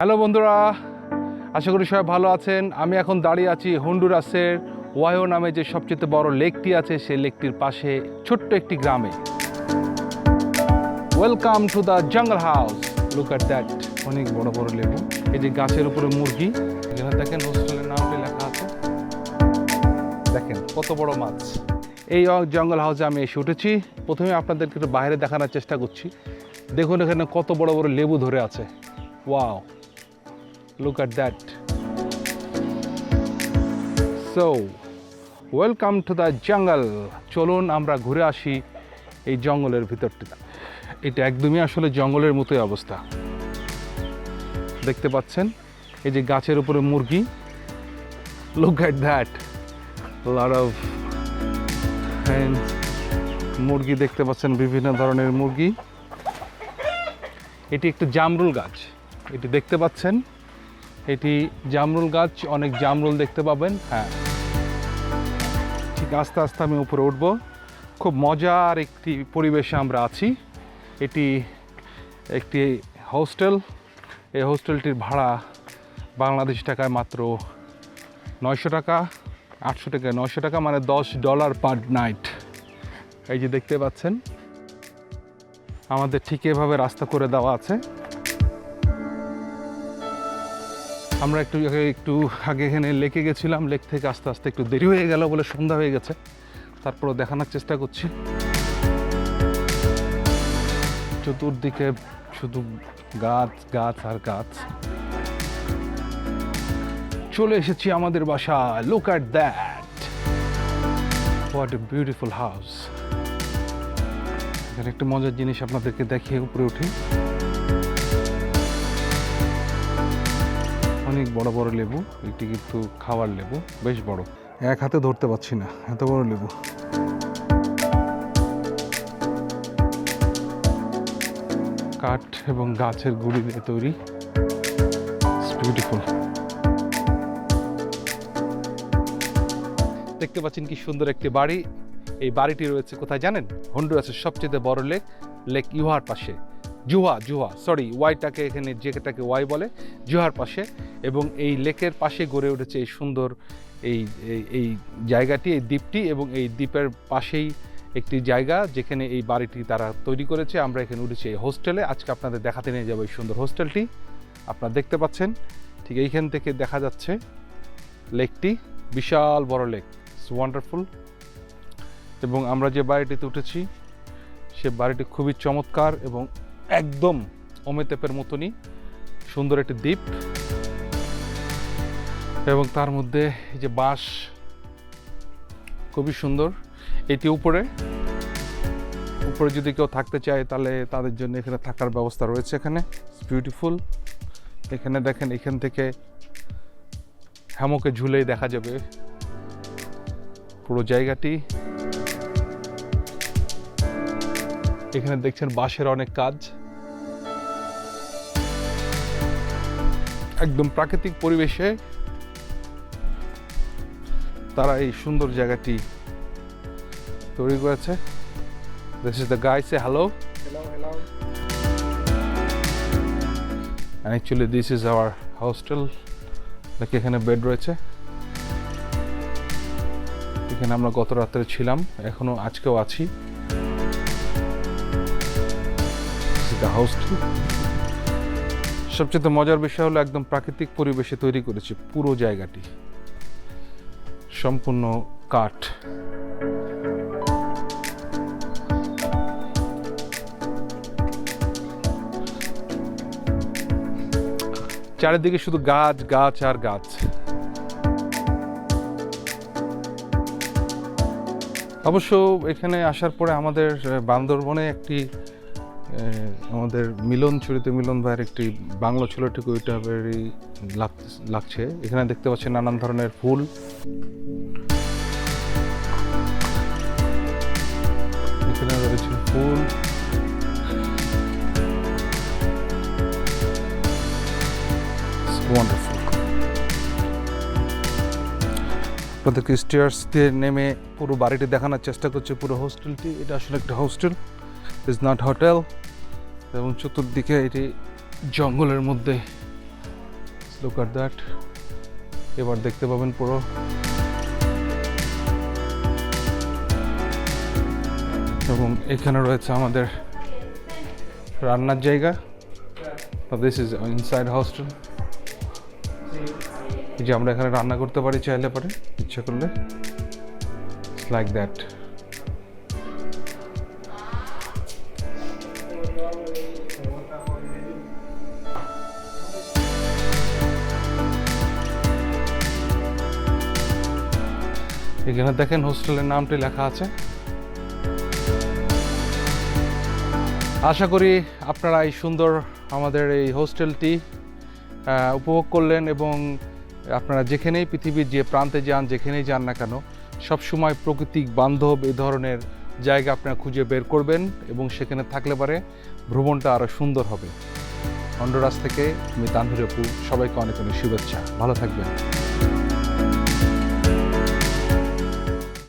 Hello বন্ধুরা, আশা করি সবাই ভালো আছেন। আমি এখন দাঁড়িয়ে আছি হন্ডুরাসের ওয়াইও নামে যে সবচেয়ে বড় লেকটি আছে, সেই লেকটির পাশে ছোট্ট একটি গ্রামে। Welcome to the jungle house. Look at that, অনেক বড় বড় লেবু। এই যে গাছের উপরে মুরগি, এখানে দেখেন হোস্টেলের নামটি লেখা আছে। দেখেন কত বড় মাছ। এই জঙ্গল হাউসে আমি এসে উঠেছি। প্রথমে আপনাদেরকে একটু বাইরে দেখানোর চেষ্টা করছি। দেখুন এখানে কত বড় বড় লেবু ধরে আছে। Wow, look at that. So welcome to the jungle. চলুন আমরা ঘুরে আসি এই জঙ্গলের ভিতরটা। এটা একদমই আসলে জঙ্গলের মতোই অবস্থা। দেখতে পাচ্ছেন এই যে গাছের উপরে মুরগি। Look at that, a lot of মুরগি দেখতে পাচ্ছেন, বিভিন্ন ধরনের মুরগি। এটি একটি জামরুল গাছ, এটি দেখতে পাচ্ছেন, এটি জামরুল গাছ। অনেক জামরুল দেখতে পাবেন। হ্যাঁ, ঠিক আস্তে আস্তে আমি উপরে উঠব। খুব মজার একটি পরিবেশে আমরা আছি। এটি একটি হোস্টেল। এই হোস্টেলটির ভাড়া বাংলাদেশি টাকায় মাত্র 900 টাকা, 800 টাকা, 900 টাকা, মানে $10 পার নাইট। এই যে দেখতে পাচ্ছেন, আমাদের ঠিক এভাবে রাস্তা করে দেওয়া আছে। আমরা একটু আগে এখানে লেকে গেছিলাম। লেক থেকে আস্তে আস্তে একটু দেরি হয়ে গেল বলে সন্ধ্যা হয়ে গেছে। তারপরও দেখানোর চেষ্টা করছি। চতুর্দিকে শুধু গাছ গাছ আর গাছ। চলে এসেছি আমাদের বাসায়। Look at that, what a beautiful house. এখানে একটা মজার জিনিস আপনাদেরকে দেখিয়ে উপরে উঠি। অনেক বড় বড় লেবু। এটি কিন্তু খাওয়ার লেবু, বেশ বড়। এক হাতে ধরতে পারছি না, এত বড় লেবু। কাঠ এবং গাছের গুঁড়ি দিয়ে তৈরি। বিউটিফুল। দেখতে পাচ্ছেন কি সুন্দর একটি বাড়ি। এই বাড়িটি রয়েছে কোথায় জানেন? হন্ডুরাসের সবচেয়ে বড় লেক ইউহার পাশে। জুহা সরি, ওয়াইটাকে এখানে যেটাকে ওয়াই বলে, জুহার পাশে। এবং এই লেকের পাশে গড়ে উঠেছে এই সুন্দর এই জায়গাটি, এই দ্বীপটি। এবং এই দ্বীপের পাশেই একটি জায়গা যেখানে এই বাড়িটি তারা তৈরি করেছে। আমরা এখানে উঠেছি এই হোস্টেলে। আজকে আপনাদের দেখাতে নিয়ে যাবো এই সুন্দর হোস্টেলটি। আপনারা দেখতে পাচ্ছেন ঠিক এইখান থেকে দেখা যাচ্ছে লেকটি। বিশাল বড় লেক, ইটস ওয়ান্ডারফুল। এবং আমরা যে বাড়িটিতে উঠেছি সে বাড়িটি খুবই চমৎকার এবং একদম ওমেতেপের মতনই সুন্দর একটি দ্বীপ। এবং তার মধ্যে এই যে বাঁশ, খুবই সুন্দর। এটি উপরে যদি কেউ থাকতে চায় তাহলে তাদের জন্য এখানে থাকার ব্যবস্থা রয়েছে। এখানে বিউটিফুল। এখানে দেখেন, এখান থেকে হ্যামকে ঝুলেই দেখা যাবে পুরো জায়গাটি। এখানে দেখছেন বাঁশের অনেক কাজ। একদম প্রাকৃতিক পরিবেশে তারা এই সুন্দর জায়গাটি তৈরি করেছে। This is the guy. Say hello. Hello. And actually this is our hostel. দেখি এখানে বেড রয়েছে। এখানে আমরা গত রাত্রে ছিলাম, এখনো আজকেও আছি। This is the hostel. সবচেয়ে মজার বিষয় হলো একদম প্রাকৃতিক পরিবেশে তৈরি করেছে পুরো জায়গাটি, সম্পূর্ণ কাঠ। চারিদিকে শুধু গাছ গাছ আর গাছ। অবশ্য এখানে আসার পরে আমাদের বান্দরবনে একটি আমাদের মিলন ভাইয়ের একটি বাংলা ছিল, ঠিক ওইটা ভেরি লাগছে। এখানে দেখতে পাচ্ছেন নানান ধরনের ফুল। এখানে রয়েছে ফুল। ওয়ান্ডারফুল। আপনাদেরকে স্টেয়ার্স দিয়ে নেমে পুরো বাড়িটি দেখানোর চেষ্টা করছে, পুরো হোস্টেলটি। এটা আসলে একটা হোস্টেল, ইজ নট হোটেল। এবং চতুর্দিকে এটি জঙ্গলের মধ্যে লুক এট দ্যাট। এবার দেখতে পাবেন পুরো এবং এখানে রয়েছে আমাদের রান্নার জায়গা। This is inside hostel. যে আমরা এখানে রান্না করতে পারি চাইলে পারে, ইচ্ছা করলে। It's like that. এখানে দেখেন হোস্টেলের নামটি লেখা আছে। আশা করি আপনারা এই সুন্দর আমাদের এই হোস্টেলটি উপভোগ করলেন এবং আপনারা যেখানেই পৃথিবীর যে প্রান্তে যান, যেখানেই যান না কেন, সবসময় প্রকৃতিক বান্ধব এই ধরনের জায়গা আপনারা খুঁজে বের করবেন এবং সেখানে থাকলে পারে ভ্রমণটা আরও সুন্দর হবে। হন্ডুরাস থেকে আমি তানভীর অপু, সবাইকে অনেক অনেক শুভেচ্ছা। ভালো থাকবেন।